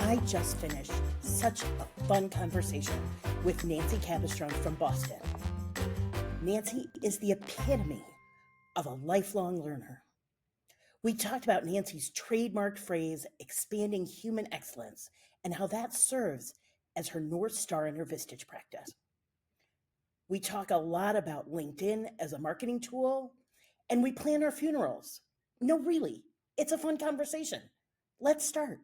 I just finished such a fun conversation with Nancy Capistran from Boston. Nancy is the epitome of a lifelong learner. We talked about Nancy's trademarked phrase, expanding human excellence, and how that serves as her North Star in her Vistage practice. We talk a lot about LinkedIn as a marketing tool, and we plan our funerals. No, really, it's a fun conversation. Let's start.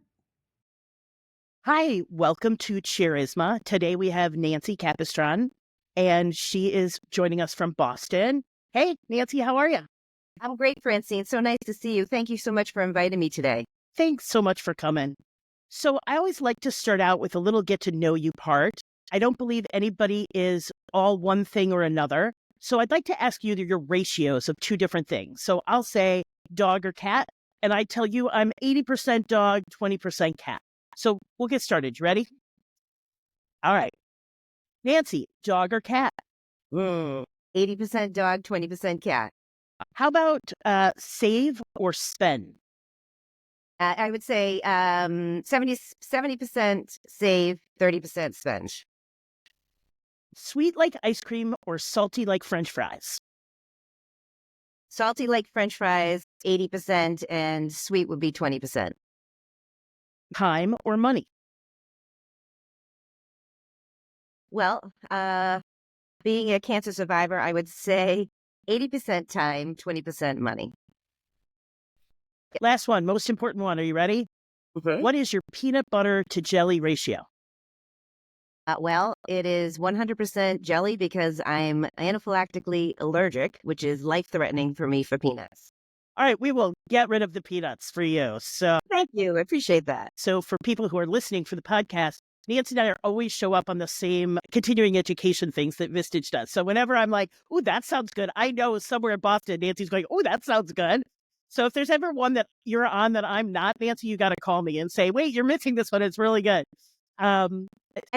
Hi, welcome to Chair-isma. Today we have Nancy Capistran, and she is joining us from Boston. Hey, Nancy, how are you? I'm great, Francine. So nice to see you. Thank you so much for inviting me today. Thanks so much for coming. So I always like to start out with a little get to know you part. I don't believe anybody is all one thing or another. So I'd like to ask you your ratios of two different things. So I'll say dog or cat, and I tell you I'm 80% dog, 20% cat. So we'll get started. You ready? All right. Nancy, dog or cat? 80% dog, 20% cat. How about save or spend? I would say 70% save, 30% spend. Sweet like ice cream or salty like French fries? Salty like French fries, 80%, and sweet would be 20%. Time or money? Well, being a cancer survivor, I would say 80% time, 20% money. Last one, most important one. Are you ready? Mm-hmm. What is your peanut butter to jelly ratio? Well, it is 100% jelly because I'm anaphylactically allergic, which is life-threatening for me for peanuts. All right, we will get rid of the peanuts for you. So Thank you. I appreciate that. So for people who are listening for the podcast, Nancy and I always show up on the same continuing education things that Vistage does. So whenever I'm like, oh, that sounds good, I know somewhere in Boston, Nancy's going, oh, that sounds good. So if there's ever one that you're on that I'm not, Nancy, you got to call me and say, wait, you're missing this one. It's really good. I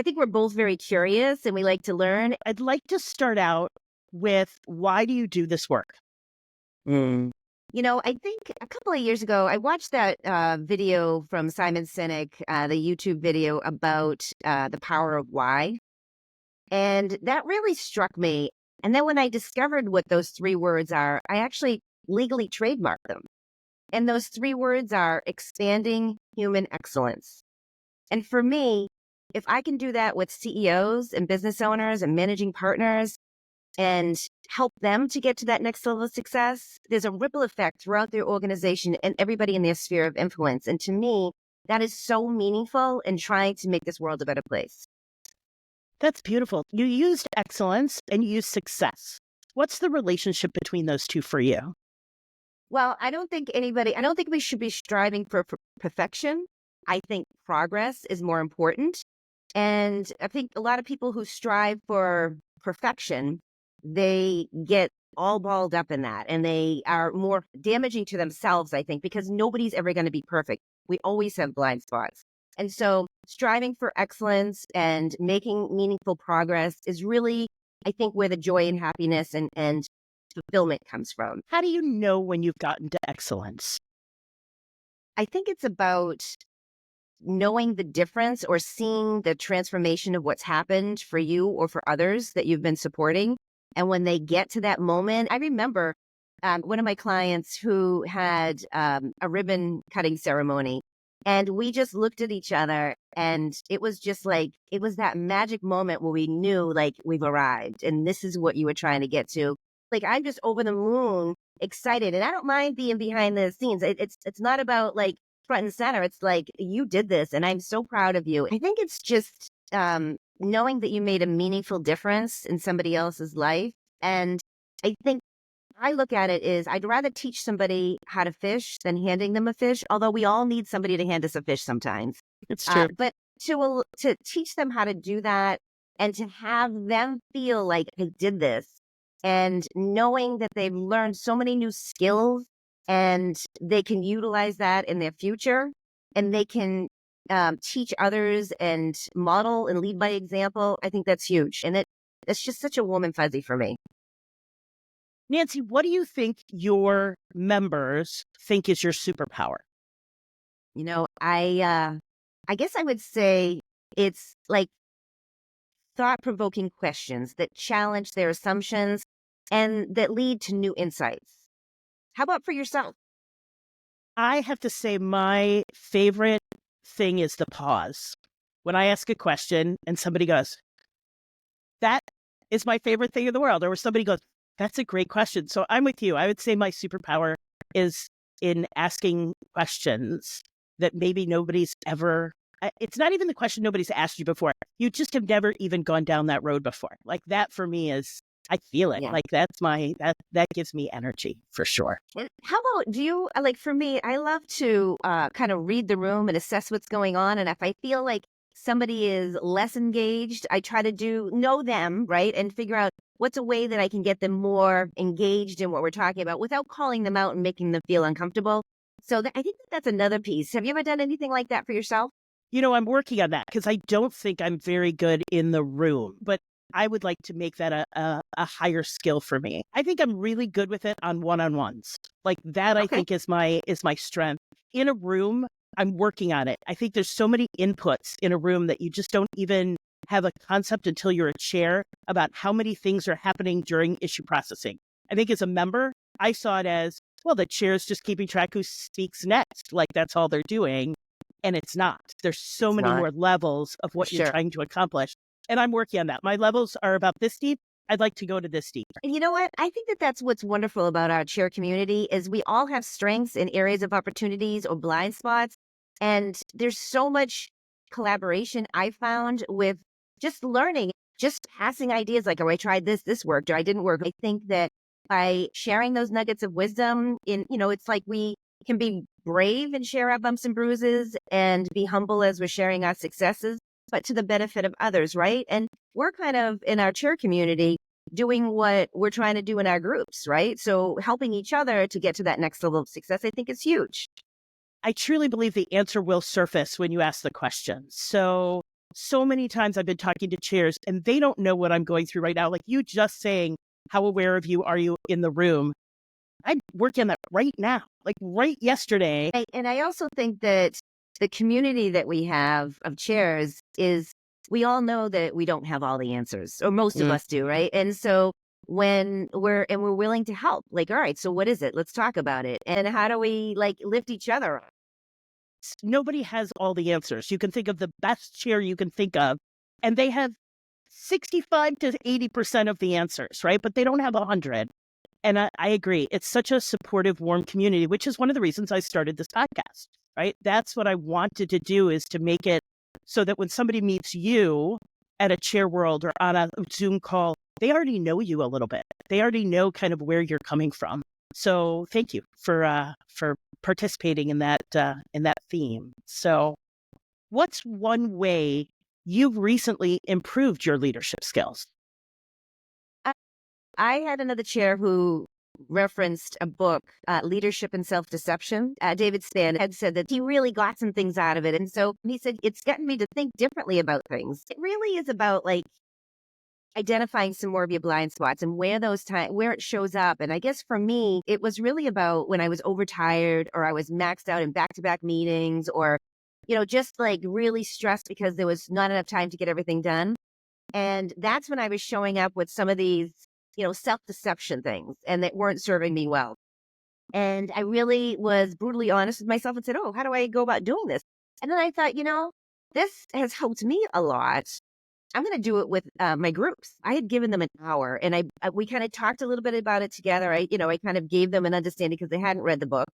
think we're both very curious and we like to learn. I'd like to start out with, why do you do this work? You know, I think a couple of years ago, I watched that video from Simon Sinek, the YouTube video about the power of why. And that really struck me. And then when I discovered what those three words are, I actually legally trademarked them. And those three words are expanding human excellence. And for me, if I can do that with CEOs and business owners and managing partners, and help them to get to that next level of success, there's a ripple effect throughout their organization and everybody in their sphere of influence. And to me, that is so meaningful in trying to make this world a better place. That's beautiful. You used excellence and you used success. What's the relationship between those two for you? Well, I don't think we should be striving for perfection. I think progress is more important. And I think a lot of people who strive for perfection, they get all balled up in that and they are more damaging to themselves, I think, because nobody's ever going to be perfect. We always have blind spots. And so striving for excellence and making meaningful progress is really, I think, where the joy and happiness and fulfillment comes from. How do you know when you've gotten to excellence? I think it's about knowing the difference or seeing the transformation of what's happened for you or for others that you've been supporting. And when they get to that moment, I remember one of my clients who had a ribbon cutting ceremony, and we just looked at each other and it was just like, it was that magic moment where we knew like we've arrived and this is what you were trying to get to. Like, I'm just over the moon excited, and I don't mind being behind the scenes. It's not about like front and center. It's like, you did this and I'm so proud of you. I think it's just knowing that you made a meaningful difference in somebody else's life. And I think I look at it is I'd rather teach somebody how to fish than handing them a fish, although we all need somebody to hand us a fish sometimes. It's true. But to teach them how to do that and to have them feel like I did this, and knowing that they've learned so many new skills and they can utilize that in their future and they can teach others and model and lead by example, I think that's huge. And it's just such a warm and fuzzy for me. Nancy, what do you think your members think is your superpower? You know, I I guess I would say it's like thought-provoking questions that challenge their assumptions and that lead to new insights. How about for yourself? I have to say my favorite thing is the pause. When I ask a question and somebody goes, that is my favorite thing in the world. Or where somebody goes, that's a great question. So I'm with you. I would say my superpower is in asking questions that maybe nobody's ever, it's not even the question nobody's asked you before. You just have never even gone down that road before. Like that for me is, I feel it. Yeah. Like that's that gives me energy for sure. And how about, do you, like for me, I love to kind of read the room and assess what's going on. And if I feel like somebody is less engaged, I try to know them, right? And figure out what's a way that I can get them more engaged in what we're talking about without calling them out and making them feel uncomfortable. So I think that's another piece. Have you ever done anything like that for yourself? I'm working on that because I don't think I'm very good in the room, but I would like to make that a higher skill for me. I think I'm really good with it on one-on-ones. Like that, I Okay. think is my strength. In a room, I'm working on it. I think there's so many inputs in a room that you just don't even have a concept until you're a chair about how many things are happening during issue processing. I think as a member, I saw it as, well, the chair's just keeping track who speaks next. Like that's all they're doing. And it's not. There's so It's many not. more levels of what you're Sure. trying to accomplish. And I'm working on that. My levels are about this deep. I'd like to go to this deep. And you know what? I think that's what's wonderful about our chair community is we all have strengths in areas of opportunities or blind spots. And there's so much collaboration I found with just learning, just passing ideas like, oh, I tried this worked, or I didn't work. I think that by sharing those nuggets of wisdom it's like we can be brave and share our bumps and bruises and be humble as we're sharing our successes, but to the benefit of others, right? And we're kind of in our chair community doing what we're trying to do in our groups, right? So helping each other to get to that next level of success, I think is huge. I truly believe the answer will surface when you ask the question. So many times I've been talking to chairs and they don't know what I'm going through right now. Like you just saying, how aware of you are you in the room? I'm working on that right now, like right yesterday. And I also think that the community that we have of chairs is we all know that we don't have all the answers, or most of Mm. us do, right? And so when we're willing to help, like, all right, so what is it? Let's talk about it. And how do we like lift each other up? Nobody has all the answers. You can think of the best chair you can think of, and they have 65 to 80% of the answers, right? But they don't have 100. And I agree. It's such a supportive, warm community, which is one of the reasons I started this podcast, right? That's what I wanted to do, is to make it so that when somebody meets you at a chair world or on a Zoom call, they already know you a little bit. They already know kind of where you're coming from. So thank you for participating in that theme. So what's one way you've recently improved your leadership skills? I had another chair who referenced a book, Leadership and Self-Deception. David Span had said that he really got some things out of it. And so he said, it's gotten me to think differently about things. It really is about like identifying some more of your blind spots and where where it shows up. And I guess for me, it was really about when I was overtired or I was maxed out in back-to-back meetings or, just like really stressed because there was not enough time to get everything done. And that's when I was showing up with some of these, self-deception things and that weren't serving me well. And I really was brutally honest with myself and said, oh, how do I go about doing this? And then I thought, this has helped me a lot. I'm going to do it with my groups. I had given them an hour and we kind of talked a little bit about it together. I kind of gave them an understanding because they hadn't read the book.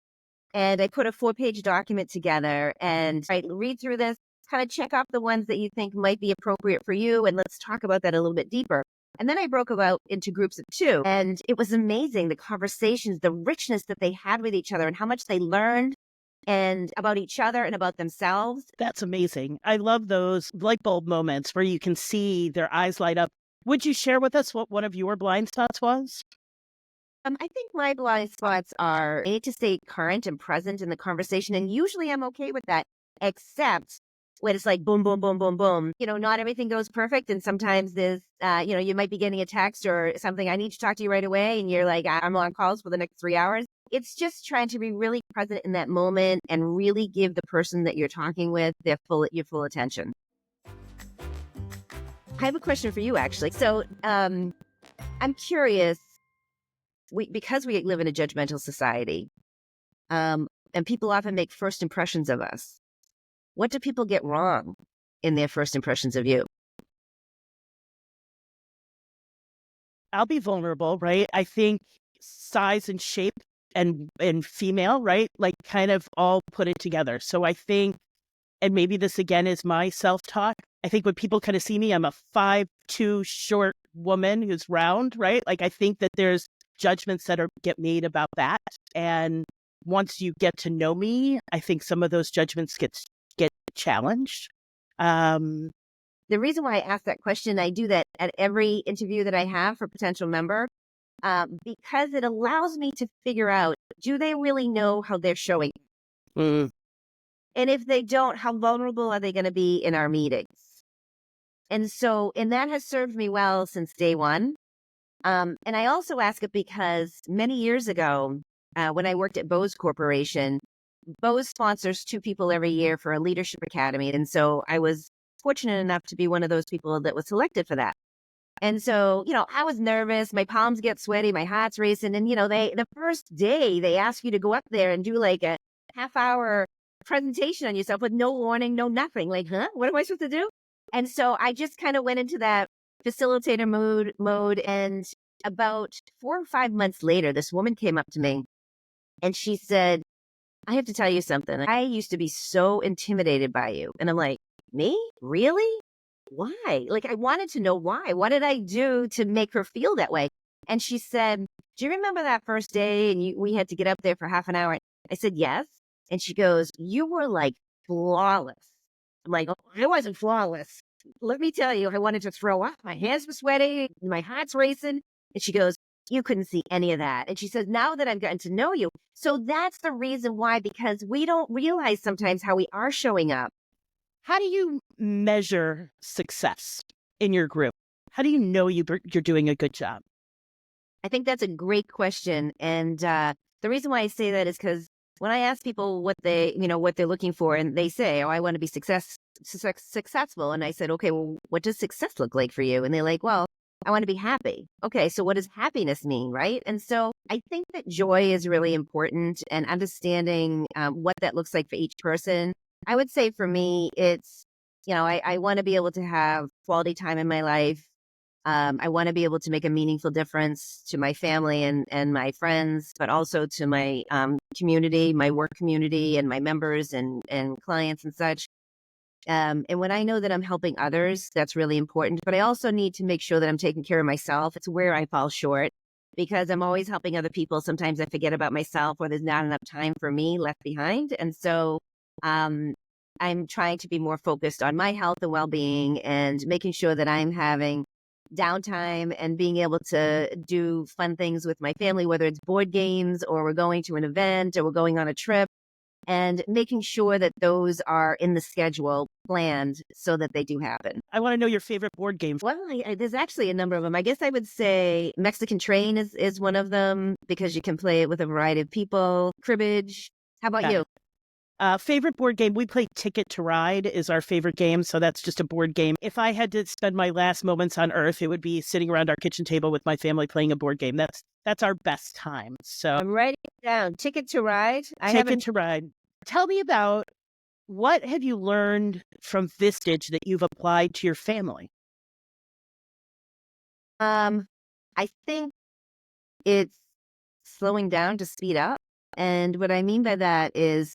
And I put a 4-page document together and I read through this, kind of check off the ones that you think might be appropriate for you. And let's talk about that a little bit deeper. And then I broke about into groups of 2. And it was amazing, the conversations, the richness that they had with each other and how much they learned and about each other and about themselves. That's amazing. I love those light bulb moments where you can see their eyes light up. Would you share with us what one of your blind spots was? I think my blind spots are I need to stay current and present in the conversation. And usually I'm okay with that, except when it's like boom, boom, boom, boom, boom. Not everything goes perfect. And sometimes there's, you might be getting a text or something. I need to talk to you right away. And you're like, I'm on calls for the next 3 hours. it's just trying to be really present in that moment and really give the person that you're talking with your full attention. I have a question for you, actually. So, I'm curious. Because we live in a judgmental society, and people often make first impressions of us. What do people get wrong in their first impressions of you? I'll be vulnerable, right? I think size and shape and female, right? Like kind of all put it together. So I think, and maybe this again is my self-talk, I think when people kind of see me, I'm a 5'2" short woman who's round, right? Like I think that there's judgments that get made about that. And once you get to know me, I think some of those judgments get challenged. The reason why I ask that question, I do that at every interview that I have for potential member, because it allows me to figure out, do they really know how they're showing? Mm. And if they don't, how vulnerable are they going to be in our meetings? And that has served me well since day one. And I also ask it because many years ago, when I worked at Bose Corporation, Bose sponsors 2 people every year for a leadership academy. And so I was fortunate enough to be one of those people that was selected for that. And so, I was nervous. My palms get sweaty. My heart's racing. And, the first day they ask you to go up there and do like a half-hour presentation on yourself with no warning, no nothing. Like, huh? What am I supposed to do? And so I just kind of went into that facilitator mode. And about 4 or 5 months later, this woman came up to me and she said, I have to tell you something. I used to be so intimidated by you. And I'm like, me? Really? Why? Like, I wanted to know why. What did I do to make her feel that way? And she said, do you remember that first day and we had to get up there for half an hour? I said, yes. And she goes, you were like flawless. I'm like, oh, I wasn't flawless. Let me tell you, I wanted to throw up. My hands were sweaty. My heart's racing. And she goes, you couldn't see any of that. And she says, now that I've gotten to know you. So that's the reason why, because we don't realize sometimes how we are showing up. How do you measure success in your group? How do you know you're doing a good job? I think that's a great question. And the reason why I say that is because when I ask people what they're looking for, and they say, oh, I want to be successful. And I said, okay, well, what does success look like for you? And they're like, well, I want to be happy. Okay, so what does happiness mean, right? And so I think that joy is really important, and understanding what that looks like for each person. I would say for me, it's, I want to be able to have quality time in my life. I want to be able to make a meaningful difference to my family and my friends, but also to my community, my work community, and my members and clients and such. And when I know that I'm helping others, that's really important. But I also need to make sure that I'm taking care of myself. It's where I fall short because I'm always helping other people. Sometimes I forget about myself, or there's not enough time for me left behind. And so I'm trying to be more focused on my health and well-being and making sure that I'm having downtime and being able to do fun things with my family, whether it's board games or we're going to an event or we're going on a trip. And making sure that those are in the schedule planned so that they do happen. I want to know your favorite board game. Well, there's actually a number of them. I guess I would say Mexican Train is one of them because you can play it with a variety of people. Cribbage. How about you? Favorite board game, we play Ticket to Ride is our favorite game. So that's just a board game. If I had to spend my last moments on Earth, it would be sitting around our kitchen table with my family playing a board game. That's our best time. So I'm writing it down. Ticket to Ride. Ticket to Ride. Tell me about, what have you learned from Vistage that you've applied to your family? I think it's slowing down to speed up. And what I mean by that is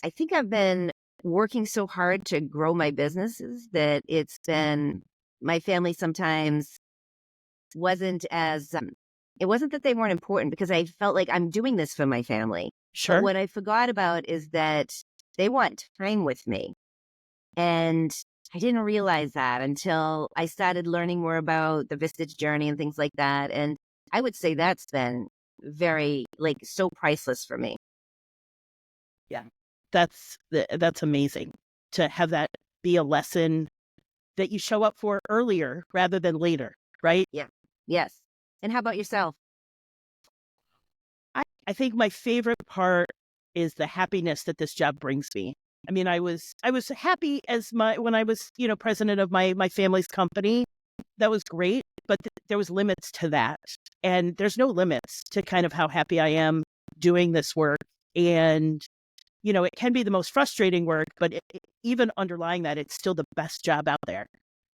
I think I've been working so hard to grow my businesses that it's been, my family sometimes wasn't as, it wasn't that they weren't important because I felt like I'm doing this for my family. Sure. But what I forgot about is that they want time with me. And I didn't realize that until I started learning more about the Vistage journey and things like that. And I would say that's been very, so priceless for me. Yeah. That's amazing to have that be a lesson that you show up for earlier rather than later, right? Yeah. Yes. And how about yourself? I think my favorite part is the happiness that this job brings me. I mean, I was happy when I was, president of my family's company. That was great, but there was limits to that. And there's no limits to kind of how happy I am doing this work. And, it can be the most frustrating work, but even underlying that, it's still the best job out there.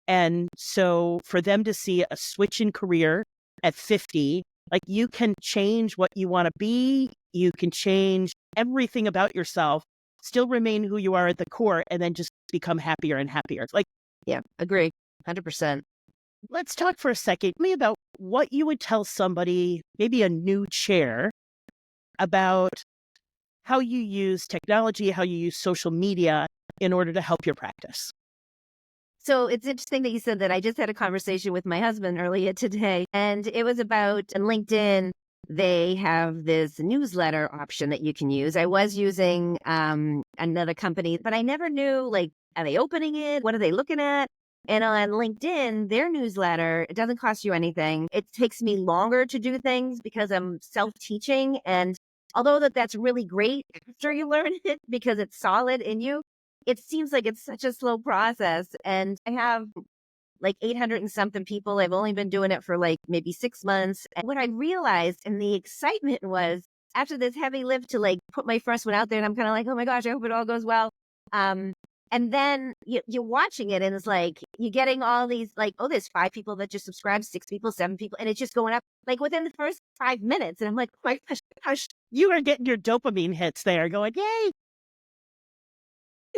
And so for them to see a switch in career at 50, like you can change what you want to be, you can change everything about yourself, still remain who you are at the core, and then just become happier and happier. Like, Yeah, agree. 100%. let's talk for a second about what you would tell somebody, maybe a new chair, about how you use technology, how you use social media in order to help your practice. So it's interesting that you said that. I just had a conversation with my husband earlier today, and it was about LinkedIn. They have this newsletter option that you can use. I was using another company, but I never knew, like, are they opening it? What are they looking at? And on LinkedIn, their newsletter, it doesn't cost you anything. It takes me longer to do things because I'm self-teaching. And although that's really great after you learn it because it's solid in you, it seems like it's such a slow process. And I have like 800 and something people. I've only been doing it for like maybe 6 months. And what I realized, and the excitement was, after this heavy lift to like put my first one out there, and I'm kind of like, oh my gosh, I hope it all goes well. And then you're watching it, and it's like you're getting all these, like, oh, there's 5 people that just subscribed, 6 people, 7 people, and it's just going up like within the first 5 minutes. And I'm like, oh my gosh, You are getting your dopamine hits there, going, yay!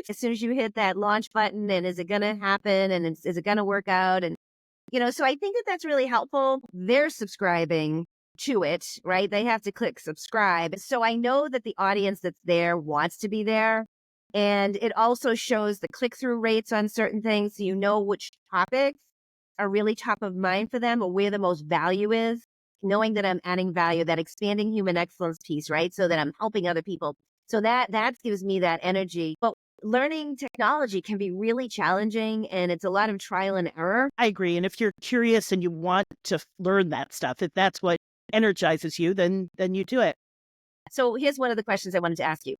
as soon as you hit that launch button, and is it going to happen, and is it going to work out? And so I think that that's really helpful. They're subscribing to it, right? They have to click subscribe. So I know that the audience that's there wants to be there. And it also shows the click-through rates on certain things, so you know which topics are really top of mind for them, or where the most value is, knowing that I'm adding value, that expanding human excellence piece, right? So that I'm helping other people. So that gives me that energy. But learning technology can be really challenging, and it's a lot of trial and error. I agree. And if you're curious and you want to learn that stuff, if that's what energizes you, then you do it. So here's one of the questions I wanted to ask you.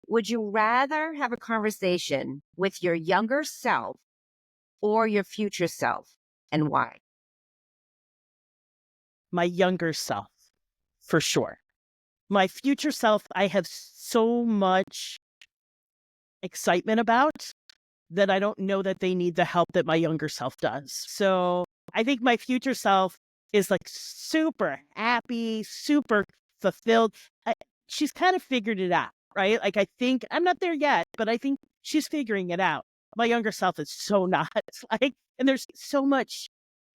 Would you rather have a conversation with your younger self or your future self, and why? My younger self, for sure. My future self, I have so much excitement about that I don't know that they need the help that my younger self does. So I think my future self is like super happy, super fulfilled. She's kind of figured it out, right? Like, I think I'm not there yet, but I think she's figuring it out. My younger self is so not. Like, and there's so much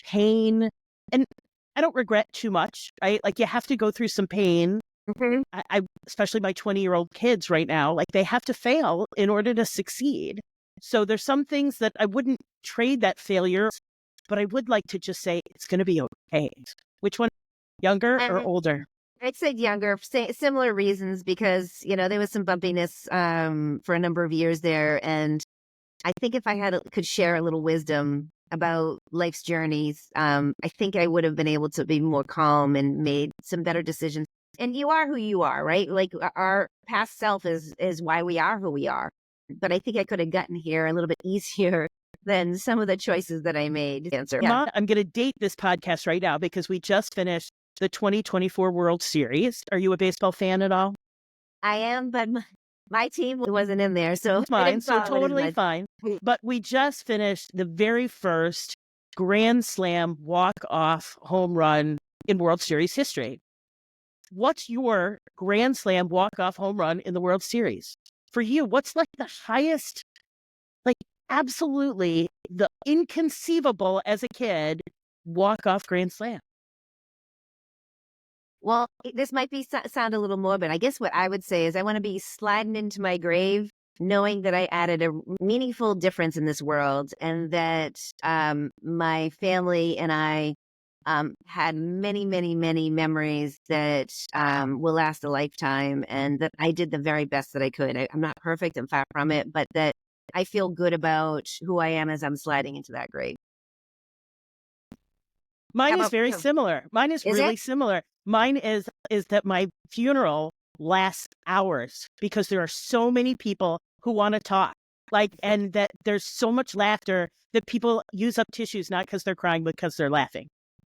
pain, and I don't regret too much, right? Like, you have to go through some pain. Mm-hmm. I especially my 20-year-old kids right now, like, they have to fail in order to succeed. So there's some things that I wouldn't trade that failure, but I would like to just say it's going to be okay. Which one, younger or older? I'd say younger, similar reasons, because, there was some bumpiness for a number of years there. And I think if I could share a little wisdom about life's journeys, I think I would have been able to be more calm and made some better decisions. And you are who you are, right? Like, our past self is why we are who we are. But I think I could have gotten here a little bit easier than some of the choices that I made. Answer. Yeah. Mom, I'm going to date this podcast right now because we just finished the 2024 World Series. Are you a baseball fan at all? I am, but my team wasn't in there, so fine. So totally fine. But we just finished the very first Grand Slam walk-off home run in World Series history. What's your Grand Slam walk-off home run in the World Series? For you, what's like the highest, like absolutely the inconceivable as a kid walk-off Grand Slam? Well, this might sound a little morbid. I guess what I would say is I want to be sliding into my grave knowing that I added a meaningful difference in this world, and that my family and I had many, many, many memories that will last a lifetime, and that I did the very best that I could. I'm not perfect, I'm far from it, but that I feel good about who I am as I'm sliding into that grave. Mine is very similar. Mine is really similar. Mine is that my funeral lasts hours because there are so many people who want to talk. And that there's so much laughter that people use up tissues, not because they're crying, but because they're laughing.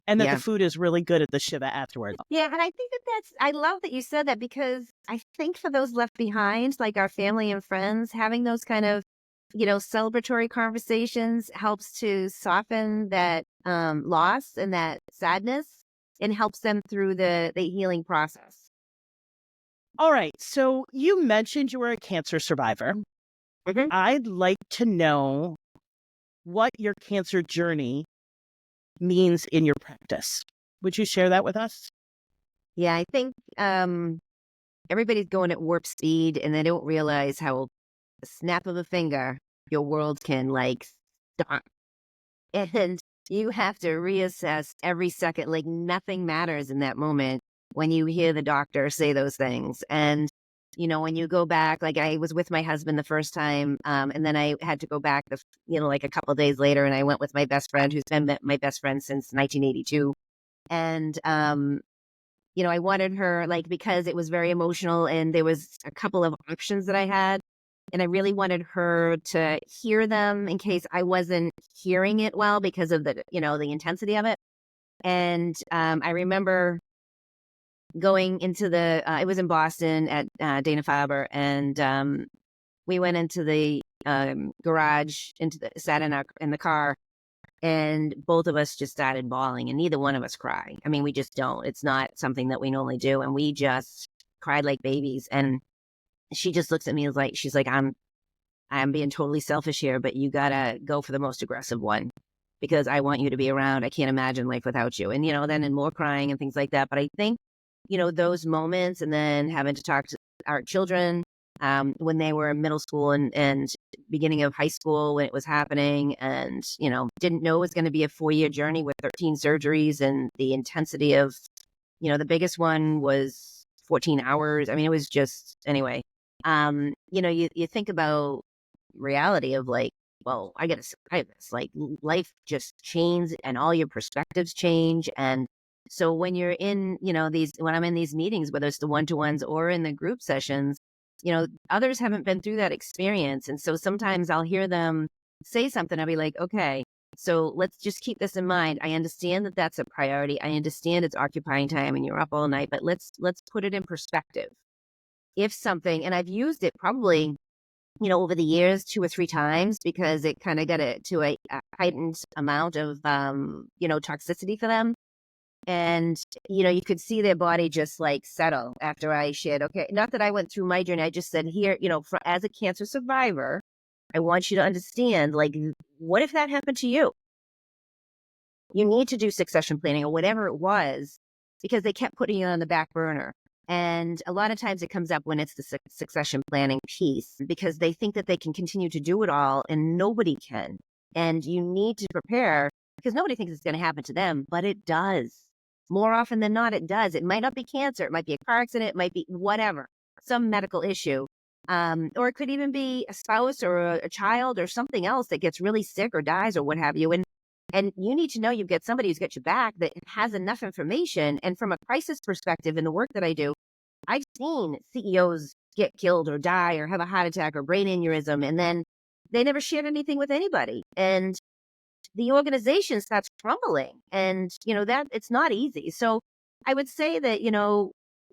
And that the food is really good at the Shiva afterwards. Yeah, and I think I love that you said that, because I think for those left behind, like our family and friends, having those kind of, celebratory conversations helps to soften that loss and that sadness, and helps them through the healing process. All right. So you mentioned you were a cancer survivor. Mhm. I'd like to know what your cancer journey means in your practice. Would you share that with us? Yeah, I think everybody's going at warp speed, and they don't realize how a snap of a finger your world can stop. And you have to reassess every second. Like, nothing matters in that moment when you hear the doctor say those things. And when you go back, like I was with my husband the first time, and then I had to go back like a couple of days later, and I went with my best friend, who's been my best friend since 1982. And I wanted her, because it was very emotional, and there was a couple of options that I had. And I really wanted her to hear them in case I wasn't hearing it well because of the intensity of it. And I remember going into it was in Boston at Dana-Farber, and we went into the garage, sat in the car, and both of us just started bawling, and neither one of us cry. I mean, we just don't. It's not something that we normally do. And we just cried like babies. And she just looks at me she's like, I'm being totally selfish here, but you gotta go for the most aggressive one, because I want you to be around. I can't imagine life without you. And, then and more crying and things like that. But I think, those moments, and then having to talk to our children when they were in middle school and beginning of high school when it was happening, and, didn't know it was going to be a 4-year journey with 13 surgeries, and the intensity of, the biggest one was 14 hours. I mean, it was just, anyway, you think about reality of well, I got to survive this. Life just changes, and all your perspectives change. And so when you're in, when I'm in these meetings, whether it's the one-to-ones or in the group sessions, others haven't been through that experience. And so sometimes I'll hear them say something. I'll be like, okay, so let's just keep this in mind. I understand that that's a priority. I understand it's occupying time and you're up all night, but let's put it in perspective. If something, and I've used it probably, over the years 2 or 3 times, because it kind of got to a heightened amount of, toxicity for them. And, you could see their body just settle after I shared, okay, not that I went through my journey. I just said, here, as a cancer survivor, I want you to understand, what if that happened to you? You need to do succession planning or whatever it was, because they kept putting it on the back burner. And a lot of times it comes up when it's the succession planning piece, because they think that they can continue to do it all, and nobody can. And you need to prepare, because nobody thinks it's going to happen to them, but it does. More often than not, it does. It might not be cancer. It might be a car accident. It might be whatever, some medical issue. Or it could even be a spouse or a child or something else that gets really sick or dies or what have you. And you need to know you've got somebody who's got your back, that has enough information. And from a crisis perspective, in the work that I do, I've seen CEOs get killed or die or have a heart attack or brain aneurysm, and then they never shared anything with anybody. And the organization starts crumbling, and, that it's not easy. So I would say that,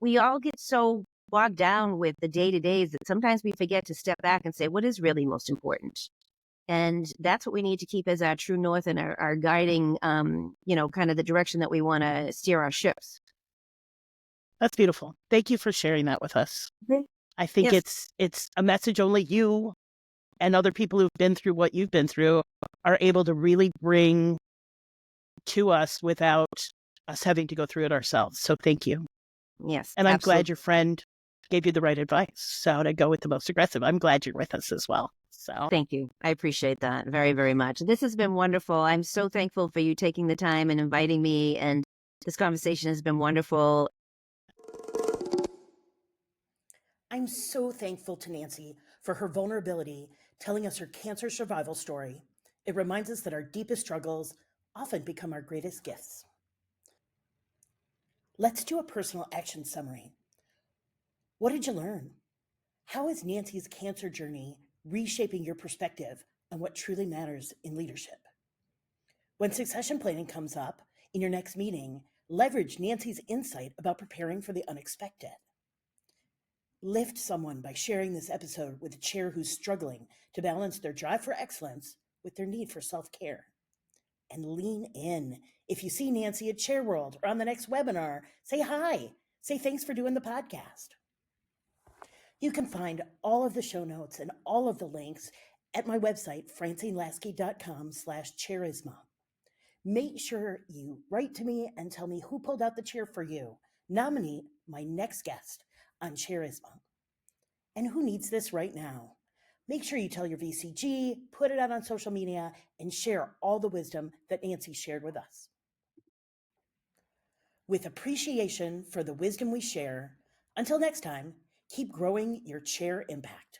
we all get so bogged down with the day-to-days that sometimes we forget to step back and say, what is really most important? And that's what we need to keep as our true north and our guiding, kind of the direction that we want to steer our ships. That's beautiful. Thank you for sharing that with us. Mhm. I think Yes. it's a message only you and other people who've been through what you've been through are able to really bring to us without us having to go through it ourselves. So thank you. Yes, And I'm glad absolutely. your friend gave you the right advice. So to go with the most aggressive, I'm glad you're with us as well. So Thank you. I appreciate that very, very much. This has been wonderful. I'm so thankful for you taking the time and inviting me. And this conversation has been wonderful. I'm so thankful to Nancy for her vulnerability, telling us her cancer survival story. It reminds us that our deepest struggles often become our greatest gifts. Let's do a personal action summary. What did you learn? How is Nancy's cancer journey reshaping your perspective on what truly matters in leadership? When succession planning comes up in your next meeting, leverage Nancy's insight about preparing for the unexpected. Lift someone by sharing this episode with a chair who's struggling to balance their drive for excellence with their need for self-care. And lean in. If you see Nancy at Chair World or on the next webinar, say hi. Say thanks for doing the podcast. You can find all of the show notes and all of the links at my website, francinelasky.com/chair-isma. Make sure you write to me and tell me who pulled out the chair for you. Nominate my next guest on Chair-isma. And who needs this right now? Make sure you tell your VCG, put it out on social media, and share all the wisdom that Nancy shared with us. With appreciation for the wisdom we share, until next time, keep growing your chair impact.